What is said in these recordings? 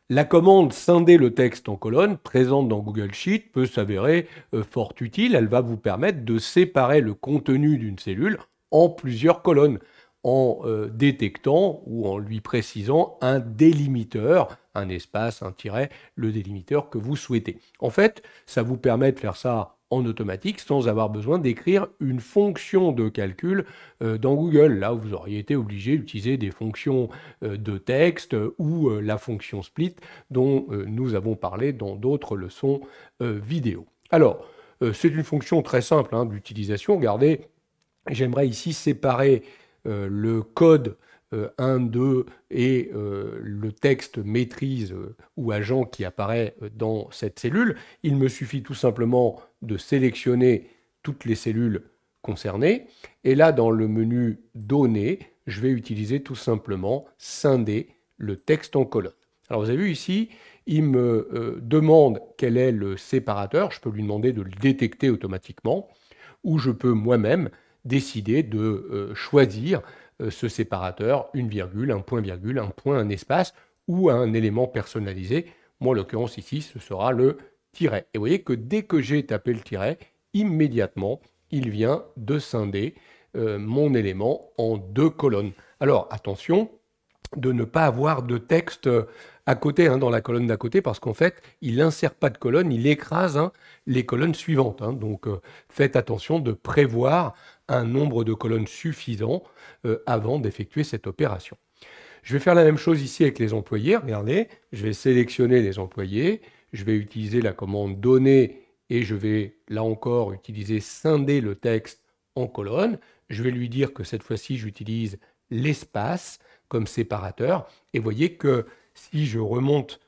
La commande scinder le texte en colonnes présente dans Google Sheet peut s'avérer fort utile. Elle va vous permettre de séparer le contenu d'une cellule en plusieurs colonnes en détectant ou en lui précisant un délimiteur, un espace, un tiret, le délimiteur que vous souhaitez. En fait, ça vous permet de faire ça en automatique sans avoir besoin d'écrire une fonction de calcul dans Google. Là, vous auriez été obligé d'utiliser des fonctions de texte ou la fonction split dont nous avons parlé dans d'autres leçons vidéo. Alors, c'est une fonction très simple d'utilisation. Regardez, j'aimerais ici séparer le code 1, 2 et le texte maîtrise ou agent qui apparaît dans cette cellule. Il me suffit tout simplement de sélectionner toutes les cellules concernées. Et là, dans le menu Données, je vais utiliser tout simplement scinder le texte en colonnes. Alors vous avez vu ici, il me demande quel est le séparateur. Je peux lui demander de le détecter automatiquement ou je peux moi-même décider de choisir ce séparateur, une virgule, un point, un espace ou un élément personnalisé. Moi, en l'occurrence ici, ce sera le tiret. Et vous voyez que dès que j'ai tapé le tiret, immédiatement, il vient de scinder mon élément en 2 colonnes. Alors, attention de ne pas avoir de texte à côté, dans la colonne d'à côté, parce qu'en fait, il n'insère pas de colonne, il écrase les colonnes suivantes. Donc, faites attention de prévoir un nombre de colonnes suffisant avant d'effectuer cette opération. Je vais faire la même chose ici avec les employés. Regardez, je vais sélectionner les employés, je vais utiliser la commande données et je vais, là encore, utiliser scinder le texte en colonnes. Je vais lui dire que cette fois-ci, j'utilise l'espace comme séparateur. Et vous voyez que si je remonte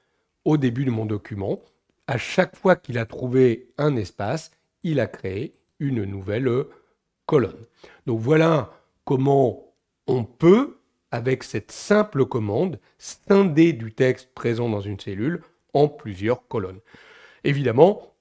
au début de mon document, à chaque fois qu'il a trouvé un espace, il a créé une nouvelle colonne. Donc voilà comment on peut, avec cette simple commande, scinder du texte présent dans une cellule en plusieurs colonnes. Évidemment,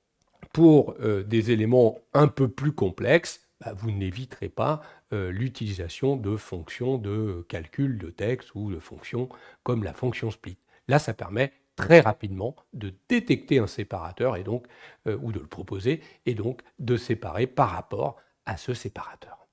pour des éléments un peu plus complexes, vous n'éviterez pas l'utilisation de fonctions de calcul de texte ou de fonctions comme la fonction split. Là, ça permet très rapidement de détecter un séparateur et donc, ou de le proposer et donc de séparer par rapport à ce séparateur.